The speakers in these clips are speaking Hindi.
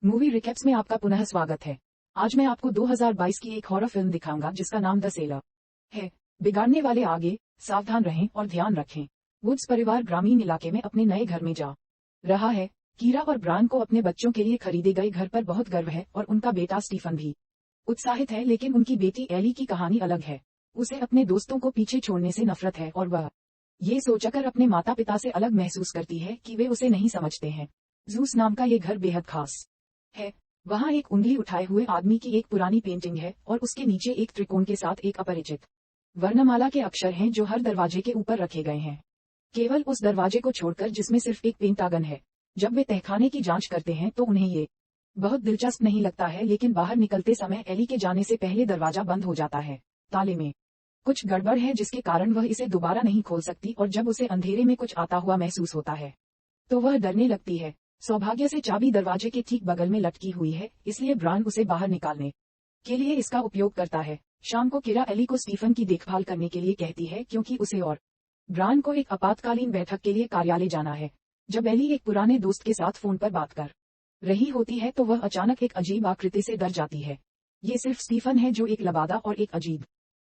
मूवी रिकैप्स में आपका पुनः स्वागत है। आज मैं आपको 2022 की एक हॉरर फिल्म दिखाऊंगा जिसका नाम द सेलर है। बिगाड़ने वाले आगे, सावधान रहें और ध्यान रखें। वुड्स परिवार ग्रामीण इलाके में अपने नए घर में जा रहा है। कीरा और ब्रायन को अपने बच्चों के लिए खरीदे गए घर पर बहुत गर्व है और उनका बेटा स्टीफन भी उत्साहित है, लेकिन उनकी बेटी एली की कहानी अलग है। उसे अपने दोस्तों को पीछे छोड़ने से नफरत है और वह ये सोचकर अपने माता पिता से अलग महसूस करती है कि वे उसे नहीं समझते हैं। जूस नाम का ये घर बेहद खास है। वहाँ एक उंगली उठाए हुए आदमी की एक पुरानी पेंटिंग है और उसके नीचे एक त्रिकोण के साथ एक अपरिचित वर्णमाला के अक्षर हैं जो हर दरवाजे के ऊपर रखे गए हैं, केवल उस दरवाजे को छोड़कर जिसमें सिर्फ एक पेंटागन है। जब वे तहखाने की जांच करते हैं तो उन्हें ये बहुत दिलचस्प नहीं लगता है, लेकिन बाहर निकलते समय एली के जाने से पहले दरवाजा बंद हो जाता है। ताले में कुछ गड़बड़ है जिसके कारण वह इसे दोबारा नहीं खोल सकती और जब उसे अंधेरे में कुछ आता हुआ महसूस होता है तो वह डरने लगती है। सौभाग्य से चाबी दरवाजे के ठीक बगल में लटकी हुई है, इसलिए ब्रायन उसे बाहर निकालने के लिए इसका उपयोग करता है। शाम को कीरा एली को स्टीफन की देखभाल करने के लिए कहती है क्योंकि उसे और ब्रायन को एक आपातकालीन बैठक के लिए कार्यालय जाना है। जब एली एक पुराने दोस्त के साथ फोन पर बात कर रही होती है तो वह अचानक एक अजीब आकृति से डर जाती है। ये सिर्फ स्टीफन है जो एक लबादा और एक अजीब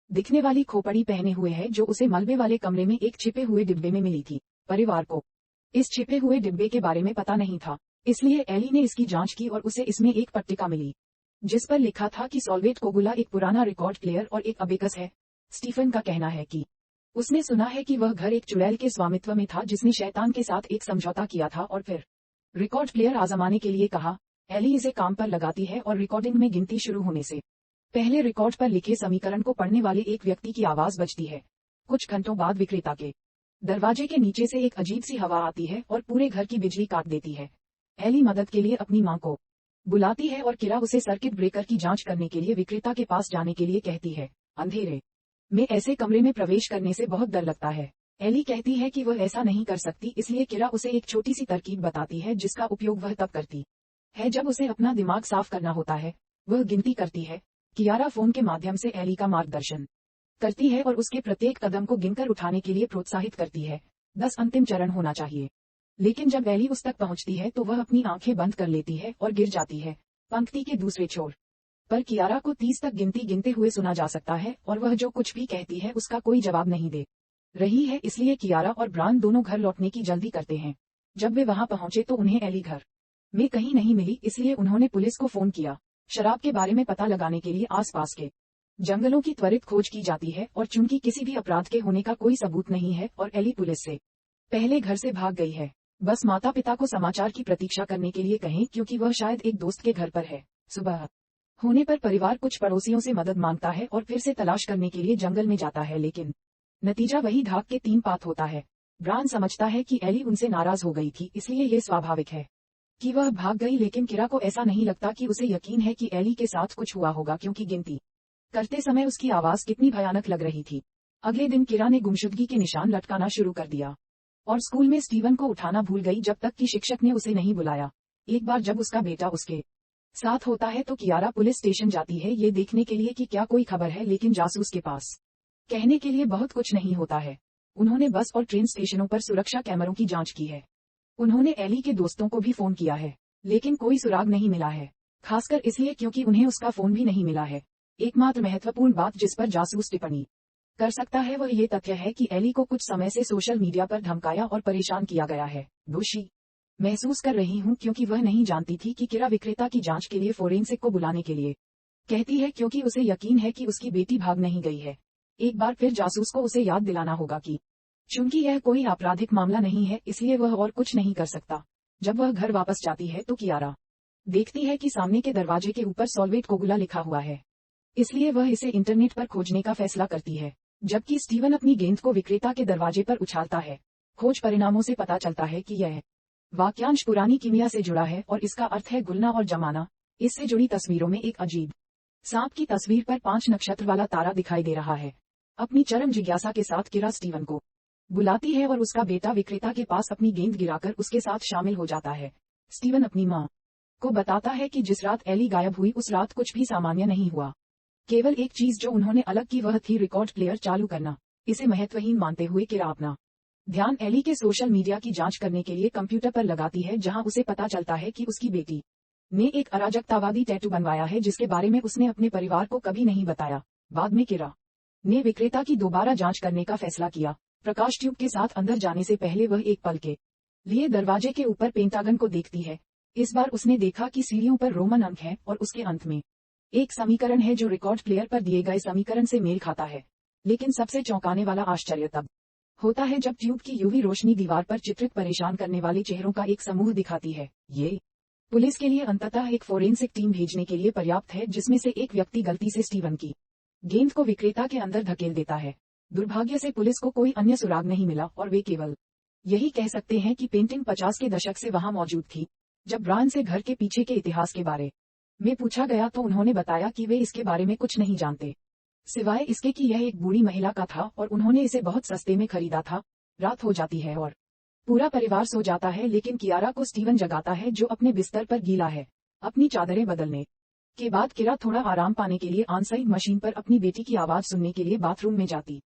दिखने वाली खोपड़ी पहने हुए है जो उसे मलबे वाले कमरे में एक छिपे हुए डिब्बे में मिली थी। परिवार को इस छिपे हुए डिब्बे के बारे में पता नहीं था, इसलिए एली ने इसकी जांच की और उसे इसमें एक पट्टिका मिली जिस पर लिखा था कि सॉल्वेट कोगुला एक पुराना रिकॉर्ड प्लेयर और एक अबेकस है। स्टीफन का कहना है कि उसने सुना है कि वह घर एक चुड़ैल के स्वामित्व में था जिसने शैतान के साथ एक समझौता किया था और फिर रिकॉर्ड प्लेयर आजमाने के लिए कहा। एली इसे काम पर लगाती है और रिकॉर्डिंग में गिनती शुरू होने से पहले रिकॉर्ड पर लिखे समीकरण को पढ़ने वाले एक व्यक्ति की आवाज बजती है। कुछ घंटों बाद विक्रेता के दरवाजे के नीचे से एक अजीब सी हवा आती है और पूरे घर की बिजली काट देती है। एली मदद के लिए अपनी मां को बुलाती है और कीरा उसे सर्किट ब्रेकर की जांच करने के लिए विक्रेता के पास जाने के लिए कहती है। अंधेरे में ऐसे कमरे में प्रवेश करने से बहुत डर लगता है। एली कहती है कि वह ऐसा नहीं कर सकती, इसलिए कीरा उसे एक छोटी सी तरकीब बताती है जिसका उपयोग वह तब करती है जब उसे अपना दिमाग साफ करना होता है। वह गिनती करती है। कियारा फोन के माध्यम से एली का मार्गदर्शन करती है और उसके प्रत्येक कदम को गिनकर उठाने के लिए प्रोत्साहित करती है। 10 अंतिम चरण होना चाहिए, लेकिन जब एली उस तक पहुंचती है तो वह अपनी आंखें बंद कर लेती है और गिर जाती है। पंक्ति के दूसरे छोर पर कियारा को 30 तक गिनती गिनते हुए सुना जा सकता है और वह जो कुछ भी कहती है उसका कोई जवाब नहीं दे रही है, इसलिए कियारा और ब्रायन दोनों घर लौटने की जल्दी करते हैं। जब वे वहां पहुंचे तो उन्हें एली घर में कहीं नहीं मिली, इसलिए उन्होंने पुलिस को फोन किया। शराब के बारे में पता लगाने के लिए आसपास के जंगलों की त्वरित खोज की जाती है और चूंकि किसी भी अपराध के होने का कोई सबूत नहीं है और एली पुलिस से पहले घर से भाग गई है, बस माता पिता को समाचार की प्रतीक्षा करने के लिए कहें क्योंकि वह शायद एक दोस्त के घर पर है। सुबह होने पर परिवार कुछ पड़ोसियों से मदद मांगता है और फिर से तलाश करने के लिए जंगल में जाता है, लेकिन नतीजा वही धाक के 3 पात होता है। ब्रायन समझता है कि एली उनसे नाराज हो गई थी, इसलिए ये स्वाभाविक है कि वह भाग गई, लेकिन कीरा को ऐसा नहीं लगता कि उसे यकीन है कि एली के साथ कुछ हुआ होगा क्योंकि गिनती करते समय उसकी आवाज कितनी भयानक लग रही थी। अगले दिन कीरा ने गुमशुदगी के निशान लटकाना शुरू कर दिया और स्कूल में स्टीवन को उठाना भूल गई जब तक कि शिक्षक ने उसे नहीं बुलाया। एक बार जब उसका बेटा उसके साथ होता है तो कियारा पुलिस स्टेशन जाती है ये देखने के लिए कि क्या कोई खबर है, लेकिन जासूस के पास कहने के लिए बहुत कुछ नहीं होता है। उन्होंने बस और ट्रेन स्टेशनों पर सुरक्षा कैमरों की जांच की है। उन्होंने एली के दोस्तों को भी फोन किया है, लेकिन कोई सुराग नहीं मिला है, खासकर इसलिए क्योंकि उन्हें उसका फोन भी नहीं मिला है। एकमात्र महत्वपूर्ण बात जिस पर जासूस टिप्पणी कर सकता है वह ये तथ्य है कि एली को कुछ समय से सोशल मीडिया पर धमकाया और परेशान किया गया है। दोषी महसूस कर रही हूँ क्योंकि वह नहीं जानती थी कि कीरा विक्रेता की जांच के लिए फोरेंसिक को बुलाने के लिए कहती है क्योंकि उसे यकीन है कि उसकी बेटी भाग नहीं गई है। एक बार फिर जासूस को उसे याद दिलाना होगा कि चूंकि यह कोई आपराधिक मामला नहीं है, इसलिए वह और कुछ नहीं कर सकता। जब वह घर वापस जाती है तो कियारा देखती है कि सामने के दरवाजे के ऊपर सॉल्वेट कोगुला लिखा हुआ है, इसलिए वह इसे इंटरनेट पर खोजने का फैसला करती है। जबकि स्टीवन अपनी गेंद को विक्रेता के दरवाजे पर उछालता है। खोज परिणामों से पता चलता है कि यह वाक्यांश पुरानी कीमिया से जुड़ा है और इसका अर्थ है गुलना और जमाना। इससे जुड़ी तस्वीरों में एक अजीब सांप की तस्वीर पर 5 नक्षत्र वाला तारा दिखाई दे रहा है। अपनी चरम जिज्ञासा के साथ कीरा स्टीवन को बुलाती है और उसका बेटा विक्रेता के पास अपनी गेंद गिराकर उसके साथ शामिल हो जाता है। स्टीवन अपनी मां को बताता है कि जिस रात एली गायब हुई उस रात कुछ भी सामान्य नहीं हुआ। केवल एक चीज जो उन्होंने अलग की वह थी रिकॉर्ड प्लेयर चालू करना। इसे महत्वहीन मानते हुए कीरा अपना ध्यान एली के सोशल मीडिया की जांच करने के लिए कंप्यूटर पर लगाती है, जहां उसे पता चलता है कि उसकी बेटी ने एक अराजकतावादी टैटू बनवाया है जिसके बारे में उसने अपने परिवार को कभी नहीं बताया। बाद में किरा ने विक्रेता की दोबारा जांच करने का फैसला किया। प्रकाश ट्यूब के साथ अंदर जाने से पहले वह एक पल के लिए दरवाजे के ऊपर पेंटागन को देखती है। इस बार उसने देखा कि सीढ़ियों पर रोमन अंक है और उसके अंत में एक समीकरण है जो रिकॉर्ड प्लेयर पर दिए गए समीकरण से मेल खाता है। लेकिन सबसे चौंकाने वाला आश्चर्य तब होता है जब ट्यूब की यूवी रोशनी दीवार पर चित्रित परेशान करने वाले चेहरों का एक समूह दिखाती है। ये पुलिस के लिए अंततः एक फोरेंसिक टीम भेजने के लिए पर्याप्त है, जिसमें से एक व्यक्ति गलती से स्टीवन की गेंद को विक्रेता के अंदर धकेल देता है। दुर्भाग्य से पुलिस को कोई अन्य सुराग नहीं मिला और वे केवल यही कह सकते हैं कि पेंटिंग 50 के दशक से वहां मौजूद थी। जब ब्रायन से घर के पीछे के इतिहास के बारे में पूछा गया तो उन्होंने बताया कि वे इसके बारे में कुछ नहीं जानते, सिवाय इसके कि यह एक बूढ़ी महिला का था और उन्होंने इसे बहुत सस्ते में खरीदा था। रात हो जाती है और पूरा परिवार सो जाता है, लेकिन कियारा को स्टीवन जगाता है जो अपने बिस्तर पर गीला है। अपनी चादरें बदलने के बाद किरा थोड़ा आराम पाने के लिए ऑनसाइड मशीन पर अपनी बेटी की आवाज सुनने के लिए बाथरूम में जाती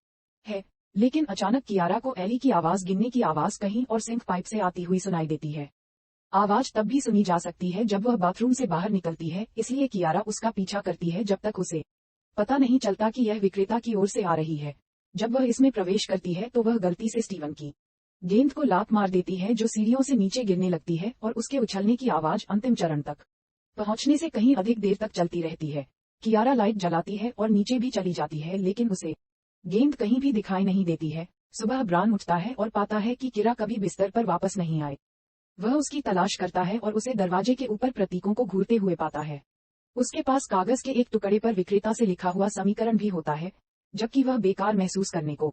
है। लेकिन अचानक कियारा को एली की आवाज गिरने की आवाज कहीं और सिंक पाइप से आती हुई सुनाई देती है। आवाज तब भी सुनी जा सकती है जब वह बाथरूम से बाहर निकलती है, इसलिए कियारा उसका पीछा करती है जब तक उसे पता नहीं चलता कि यह विक्रेता की ओर से आ रही है। जब वह इसमें प्रवेश करती है तो वह गलती से स्टीवन की गेंद को लात मार देती है जो सीढ़ियों से नीचे गिरने लगती है और उसके उछलने की आवाज अंतिम चरण तक पहुंचने से कहीं अधिक देर तक चलती रहती है। कियारा लाइट जलाती है और नीचे भी चली जाती है, लेकिन उसे गेंद कहीं भी दिखाई नहीं देती है। सुबह ब्रायन उठता है और पाता है कि किरा कभी बिस्तर पर वापस नहीं आए। वह उसकी तलाश करता है और उसे दरवाजे के ऊपर प्रतीकों को घूरते हुए पाता है। उसके पास कागज के एक टुकड़े पर विक्रेता से लिखा हुआ समीकरण भी होता है, जबकि वह बेकार महसूस करने को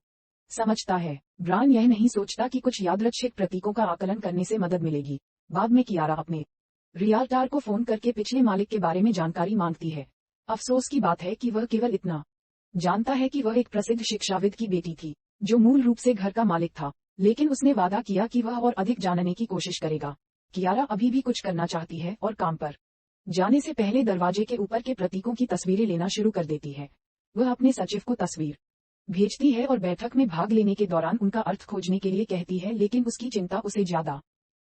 समझता है। ब्रायन यह नहीं सोचता कि कुछ यादृच्छिक प्रतीकों का आकलन करने से मदद मिलेगी। बाद में कियारा अपने रियल्टर को फोन करके पिछले मालिक के बारे में जानकारी मांगती है। अफसोस की बात है कि वह केवल इतना जानता है कि वह एक प्रसिद्ध शिक्षाविद की बेटी थी जो मूल रूप से घर का मालिक था, लेकिन उसने वादा किया कि वह और अधिक जानने की कोशिश करेगा। कियारा अभी भी कुछ करना चाहती है और काम पर जाने से पहले दरवाजे के ऊपर के प्रतीकों की तस्वीरें लेना शुरू कर देती है। वह अपने सचिव को तस्वीर भेजती है और बैठक में भाग लेने के दौरान उनका अर्थ खोजने के लिए कहती है, लेकिन उसकी चिंता उसे ज्यादा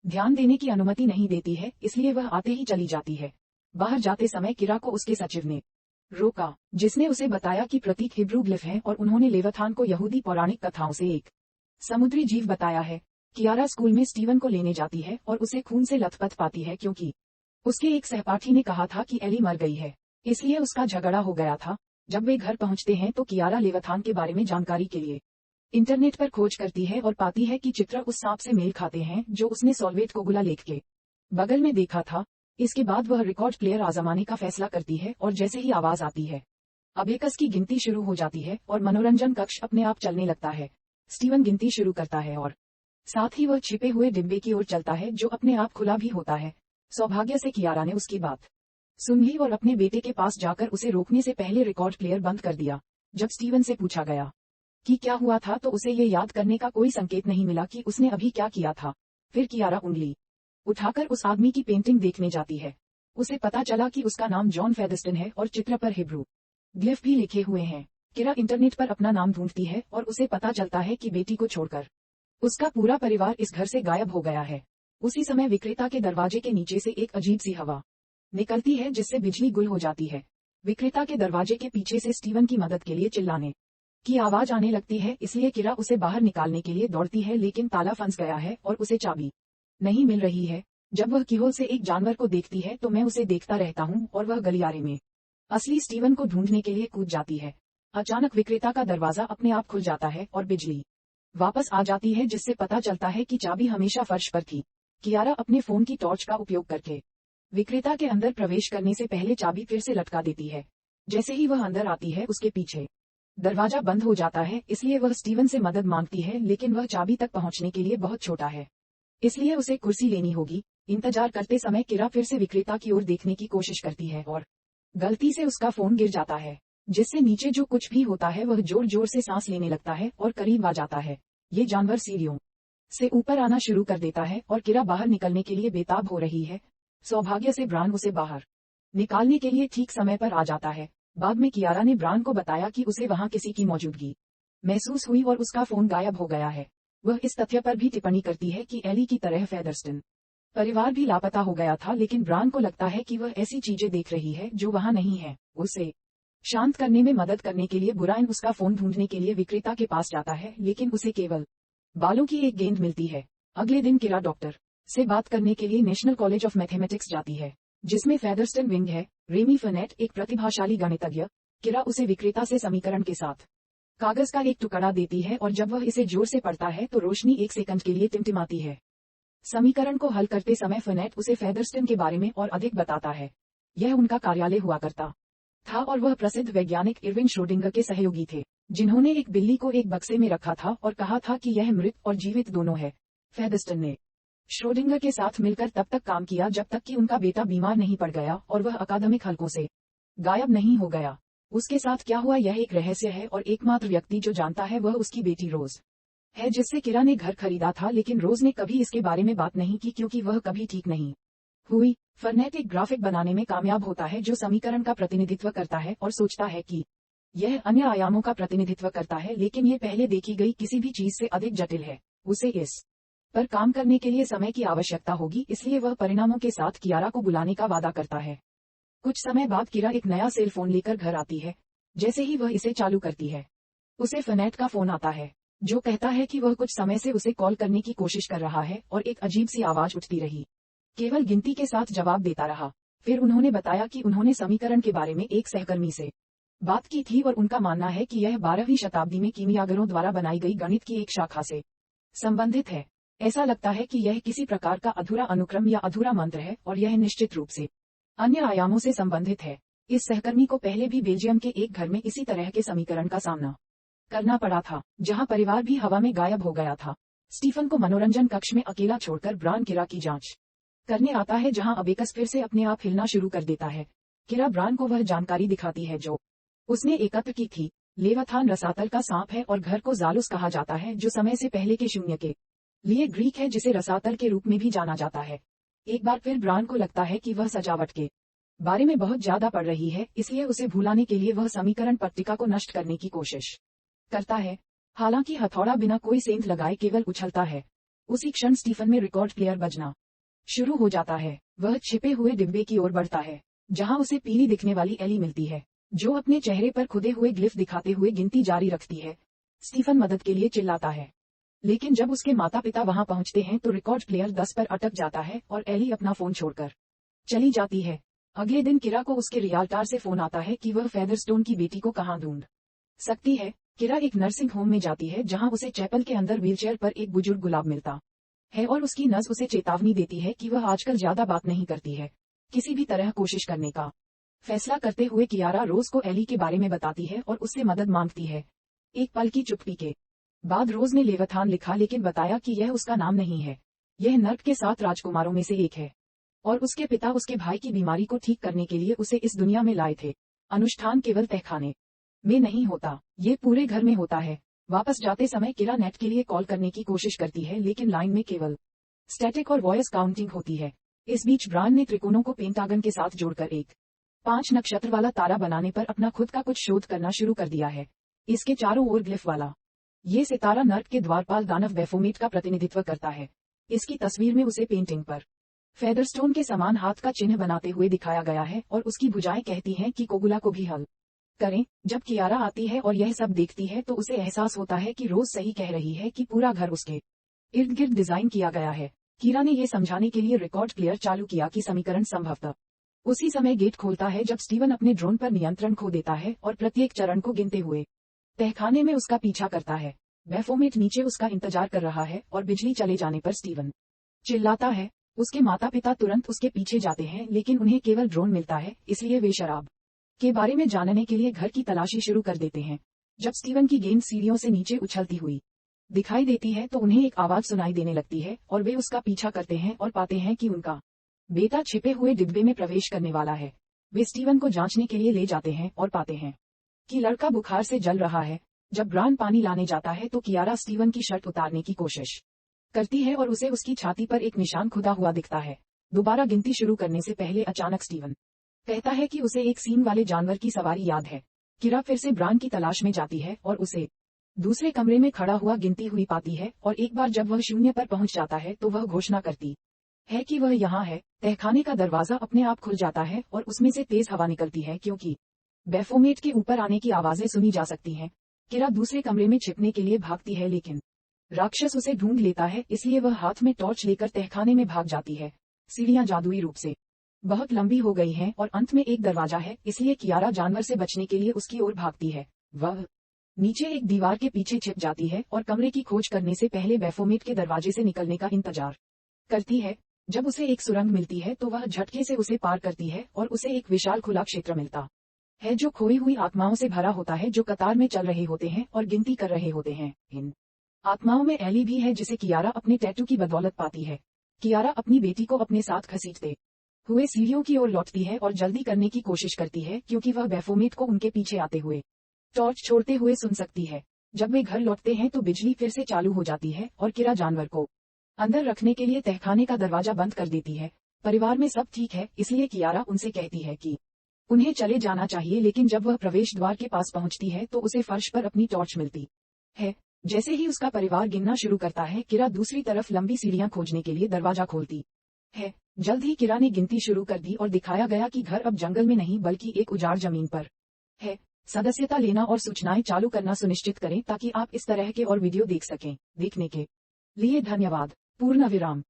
ध्यान देने की अनुमति नहीं देती है, इसलिए वह आते ही चली जाती है। बाहर जाते समय किरा को उसके सचिव ने रोका, जिसने उसे बताया कि प्रतीक हिब्रू ग्लिफ है और उन्होंने लेवथान को यहूदी पौराणिक कथाओं से एक समुद्री जीव बताया है। कियारा स्कूल में स्टीवन को लेने जाती है और उसे खून से लथपथ पाती है क्योंकि उसके एक सहपाठी ने कहा था कि एली मर गई है, इसलिए उसका झगड़ा हो गया था। जब वे घर पहुंचते हैं तो कियारा लेवथान के बारे में जानकारी के लिए इंटरनेट पर खोज करती है और पाती है कि चित्र उस सांप से मेल खाते हैं जो उसने सॉल्वेट कोगुला लेक के बगल में देखा था। इसके बाद वह रिकॉर्ड प्लेयर आजमाने का फैसला करती है और जैसे ही आवाज आती है अबेकस की गिनती शुरू हो जाती है और मनोरंजन कक्ष अपने आप चलने लगता है। स्टीवन गिनती शुरू करता है और साथ ही वह छिपे हुए डिब्बे की ओर चलता है जो अपने आप खुला भी होता है। सौभाग्य से कियारा ने उसकी बात सुन ली और अपने बेटे के पास जाकर उसे रोकने से पहले रिकॉर्ड प्लेयर बंद कर दिया। जब स्टीवन से पूछा गया कि क्या हुआ था तो उसे ये याद करने का कोई संकेत नहीं मिला कि उसने अभी क्या किया था। फिर कियारा उंगली उठाकर उस आदमी की पेंटिंग देखने जाती है। उसे पता चला कि उसका नाम जॉन फेदरस्टन है और चित्र पर हिब्रू ग्लिफ भी लिखे हुए हैं। किरा इंटरनेट पर अपना नाम ढूंढती है और उसे पता चलता है कि बेटी को छोड़कर उसका पूरा परिवार इस घर से गायब हो गया है। उसी समय विक्रेता के दरवाजे के नीचे से एक अजीब सी हवा निकलती है जिससे बिजली गुल हो जाती है। विक्रेता के दरवाजे के पीछे से स्टीवन की मदद के लिए चिल्लाने की आवाज आने लगती है, इसलिए किरा उसे बाहर निकालने के लिए दौड़ती है, लेकिन ताला फंस गया है और उसे चाबी नहीं मिल रही है। जब वह कीहोल से एक जानवर को देखती है तो मैं उसे देखता रहता हूँ और वह गलियारे में असली स्टीवन को ढूंढने के लिए कूद जाती है। अचानक विक्रेता का दरवाजा अपने आप खुल जाता है और बिजली वापस आ जाती है, जिससे पता चलता है कि चाबी हमेशा फर्श पर थी। कियारा अपने फोन की टॉर्च का उपयोग करके विक्रेता के अंदर प्रवेश करने से पहले चाबी फिर से लटका देती है। जैसे ही वह अंदर आती है उसके पीछे दरवाजा बंद हो जाता है, इसलिए वह स्टीवन से मदद मांगती है, लेकिन वह चाबी तक पहुंचने के लिए बहुत छोटा है, इसलिए उसे कुर्सी लेनी होगी। इंतजार करते समय किरा फिर से विक्रेता की ओर देखने की कोशिश करती है और गलती से उसका फोन गिर जाता है, जिससे नीचे जो कुछ भी होता है वह जोर जोर से सांस लेने लगता है और करीब आ जाता है। ये जानवर सीढ़ियों से ऊपर आना शुरू कर देता है और किरा बाहर निकलने के लिए बेताब हो रही है। सौभाग्य से ब्रायन उसे बाहर निकालने के लिए ठीक समय पर आ जाता है। बाद में कियारा ने ब्रायन को बताया कि उसे वहां किसी की मौजूदगी महसूस हुई और उसका फोन गायब हो गया है। वह इस तथ्य पर भी टिप्पणी करती है कि एली की तरह फेदरस्टन परिवार भी लापता हो गया था, लेकिन ब्रायन को लगता है कि वह ऐसी चीजें देख रही है जो वहां नहीं है। उसे शांत करने में मदद करने के लिए ब्रायन उसका फोन ढूंढने के लिए विक्रेता के पास जाता है, लेकिन उसे केवल बालों की एक गेंद मिलती है। अगले दिन किरा डॉक्टर से बात करने के लिए नेशनल कॉलेज ऑफ मैथमेटिक्स जाती है, जिसमें फेदरस्टन विंग है। रेमी फर्नेट एक प्रतिभाशाली गणितज्ञ। किरा उसे विक्रेता से समीकरण के साथ कागज का एक टुकड़ा देती है और जब वह इसे जोर से पढ़ता है तो रोशनी 1 सेकंड के लिए टिमटिमाती है। समीकरण को हल करते समय फर्नेट उसे फेदरस्टन के बारे में और अधिक बताता है। यह उनका कार्यालय हुआ करता था और वह प्रसिद्ध वैज्ञानिक इरविन श्रोडिंगर के सहयोगी थे, जिन्होंने एक बिल्ली को एक बक्से में रखा था और कहा था कि यह मृत और जीवित दोनों है। फेदरस्टन ने श्रोडिंगर के साथ मिलकर तब तक काम किया जब तक कि उनका बेटा बीमार नहीं पड़ गया और वह अकादमिक हलकों से गायब नहीं हो गया। उसके साथ क्या हुआ यह एक रहस्य है और एकमात्र व्यक्ति जो जानता है वह उसकी बेटी रोज है, जिससे किरा ने घर खरीदा था, लेकिन रोज ने कभी इसके बारे में बात नहीं की क्योंकि वह कभी ठीक नहीं हुई। फर्नेट एक ग्राफिक बनाने में कामयाब होता है जो समीकरण का प्रतिनिधित्व करता है और सोचता है कि यह अन्य आयामों का प्रतिनिधित्व करता है, लेकिन ये पहले देखी गई किसी भी चीज से अधिक जटिल है। उसे इस पर काम करने के लिए समय की आवश्यकता होगी, इसलिए वह परिणामों के साथ कियारा को बुलाने का वादा करता है। कुछ समय बाद किरा एक नया सेल फोन लेकर घर आती है। जैसे ही वह इसे चालू करती है, उसे फर्नेट का फोन आता है, जो कहता है कि वह कुछ समय से उसे कॉल करने की कोशिश कर रहा है और एक अजीब सी आवाज उठती रही। केवल गिनती के साथ जवाब देता रहा। फिर उन्होंने बताया कि उन्होंने समीकरण के बारे में एक सहकर्मी से बात की थी और उनका मानना है कि यह 12वीं शताब्दी में कीमियागरों द्वारा बनाई गई गणित की एक शाखा से संबंधित है। ऐसा लगता है कि यह किसी प्रकार का अधूरा अनुक्रम या अधूरा मंत्र है और यह निश्चित रूप से अन्य आयामों से संबंधित है। इस सहकर्मी को पहले भी बेल्जियम के एक घर में इसी तरह के समीकरण का सामना करना पड़ा था, जहां परिवार भी हवा में गायब हो गया था। स्टीफन को मनोरंजन कक्ष में अकेला छोड़कर ब्रायन किरा की जांच करने आता है, जहां अबेकस फिर से अपने आप हिलना शुरू कर देता है। किरा ब्रायन को वह जानकारी दिखाती है जो उसने एकत्र की थी। लेवाथान रसातल का सांप है और घर को जालुस कहा जाता है, जो समय से पहले के शून्य के लिए ग्रीक है, जिसे रसातल के रूप में भी जाना जाता है। एक बार फिर ब्रायन को लगता है कि वह सजावट के बारे में बहुत ज्यादा पढ़ रही है, इसलिए उसे भुलाने के लिए वह समीकरण पट्टिका को नष्ट करने की कोशिश करता है। हालांकि हथौड़ा बिना कोई सेंध लगाए केवल उछलता है। उसी क्षण स्टीफन में रिकॉर्ड प्लेयर बजना शुरू हो जाता है। वह छिपे हुए डिब्बे की ओर बढ़ता है, जहां उसे पीली दिखने वाली एली मिलती है, जो अपने चेहरे पर खुदे हुए ग्लिफ दिखाते हुए गिनती जारी रखती है। स्टीफन मदद के लिए चिल्लाता है, लेकिन जब उसके माता पिता वहां पहुंचते हैं तो रिकॉर्ड प्लेयर 10 पर अटक जाता है और एली अपना फोन छोड़कर चली जाती है। अगले दिन किरा को उसके रियाल्टार से फोन आता है कि वह फेदरस्टोन की बेटी को कहां ढूंढ सकती है। किरा एक नर्सिंग होम में जाती है, जहां उसे चैपल के अंदर व्हीलचेयर पर एक बुजुर्ग गुलाब मिलता है और उसकी नर्स उसे चेतावनी देती है कि वह आजकल ज्यादा बात नहीं करती है। किसी भी तरह कोशिश करने का फैसला करते हुए कियारा रोज को एली के बारे में बताती है और उससे मदद मांगती है। एक पल की चुप्पी के बाद रोज ने लेवाथान लिखा, लेकिन बताया कि यह उसका नाम नहीं है। यह नर्क के 7 राजकुमारों में से एक है और उसके पिता उसके भाई की बीमारी को ठीक करने के लिए उसे इस दुनिया में लाए थे। अनुष्ठान केवल तहखाने में नहीं होता, ये पूरे घर में होता है। वापस जाते समय किरा नेट के लिए कॉल करने की कोशिश करती है, लेकिन लाइन में केवल स्टैटिक और वॉइस काउंटिंग होती है। इस बीच ब्रायन ने त्रिकोणों को पेंटागन के साथ जोड़कर एक 5 नक्षत्र वाला तारा बनाने पर अपना खुद का कुछ शोध करना शुरू कर दिया है। इसके चारों ओर ग्लिफ वाला ये सितारा नर्क के द्वारपाल दानव बेफोमेट का प्रतिनिधित्व करता है। इसकी तस्वीर में उसे पेंटिंग पर फेदरस्टोन के समान हाथ का चिन्ह बनाते हुए दिखाया गया है और उसकी भुजाएं कहती हैं कि कोगुला को भी हल करें। जब कियारा आती है और यह सब देखती है तो उसे एहसास होता है कि रोज सही कह रही है कि पूरा घर उसके इर्द गिर्द डिजाइन किया गया है। कीरा ने यह समझाने के लिए रिकॉर्ड प्लेयर चालू किया कि समीकरण संभवतः उसी समय गेट खोलता है जब स्टीवन अपने ड्रोन पर नियंत्रण खो देता है और प्रत्येक चरण को गिनते हुए तहखाने में उसका पीछा करता है। बेफोमेट नीचे उसका इंतजार कर रहा है और बिजली चले जाने पर स्टीवन चिल्लाता है। उसके माता पिता तुरंत उसके पीछे जाते हैं, लेकिन उन्हें केवल ड्रोन मिलता है, इसलिए वे शराब के बारे में जानने के लिए घर की तलाशी शुरू कर देते हैं। जब स्टीवन की गेंद सीढ़ियों से नीचे उछलती हुई दिखाई देती है तो उन्हें एक आवाज सुनाई देने लगती है और वे उसका पीछा करते हैं और पाते हैं कि उनका बेटा छिपे हुए डिब्बे में प्रवेश करने वाला है। वे स्टीवन को जांचने के लिए ले जाते हैं और पाते हैं कि लड़का बुखार से जल रहा है। जब ब्रायन पानी लाने जाता है तो कियारा स्टीवन की शर्ट उतारने की कोशिश करती है और उसे उसकी छाती पर एक निशान खुदा हुआ दिखता है। दोबारा गिनती शुरू करने से पहले अचानक स्टीवन कहता है कि उसे एक सींग वाले जानवर की सवारी याद है। किरा फिर से ब्रायन की तलाश में जाती है और उसे दूसरे कमरे में खड़ा हुआ गिनती हुई पाती है और एक बार जब वह 0 पर पहुंच जाता है तो वह घोषणा करती है कि वह यहाँ है। तहखाने का दरवाजा अपने आप खुल जाता है और उसमें से तेज हवा निकलती है क्योंकि बैफोमेट के ऊपर आने की आवाजें सुनी जा सकती हैं। किरा दूसरे कमरे में छिपने के लिए भागती है लेकिन राक्षस उसे ढूंढ लेता है, इसलिए वह हाथ में टॉर्च लेकर तहखाने में भाग जाती है। सीढ़ियां जादुई रूप से बहुत लंबी हो गई हैं और अंत में एक दरवाजा है, इसलिए कियारा जानवर से बचने के लिए उसकी ओर भागती है। वह नीचे एक दीवार के पीछे छिप जाती है और कमरे की खोज करने से पहले बैफोमेट के दरवाजे से निकलने का इंतजार करती है। जब उसे एक सुरंग मिलती है तो वह झटके से उसे पार करती है और उसे एक विशाल खुला क्षेत्र मिलता है जो खोई हुई आत्माओं से भरा होता है, जो कतार में चल रहे होते हैं और गिनती कर रहे होते हैं। इन आत्माओं में एली भी है जिसे कियारा अपने टैटू की बदौलत पाती है। कियारा अपनी बेटी को अपने साथ घसीटते हुए सीढ़ियों की ओर लौटती है और जल्दी करने की कोशिश करती है क्योंकि वह बैफोमेट को उनके पीछे आते हुए टॉर्च छोड़ते हुए सुन सकती है। जब वे घर लौटते हैं तो बिजली फिर से चालू हो जाती है और किरा जानवर को अंदर रखने के लिए तहखाने का दरवाजा बंद कर देती है। परिवार में सब ठीक है, इसलिए कियारा उनसे कहती है कि उन्हें चले जाना चाहिए, लेकिन जब वह प्रवेश द्वार के पास पहुंचती है तो उसे फर्श पर अपनी टॉर्च मिलती है। जैसे ही उसका परिवार गिनना शुरू करता है, किरा दूसरी तरफ लंबी सीढ़ियां खोजने के लिए दरवाजा खोलती है। जल्द ही किरा ने गिनती शुरू कर दी और दिखाया गया कि घर अब जंगल में नहीं बल्कि एक उजाड़ जमीन पर है। सदस्यता लेना और सूचनाएं चालू करना सुनिश्चित करें ताकि आप इस तरह के और वीडियो देख सकें। देखने के लिए धन्यवाद। पूर्ण विराम।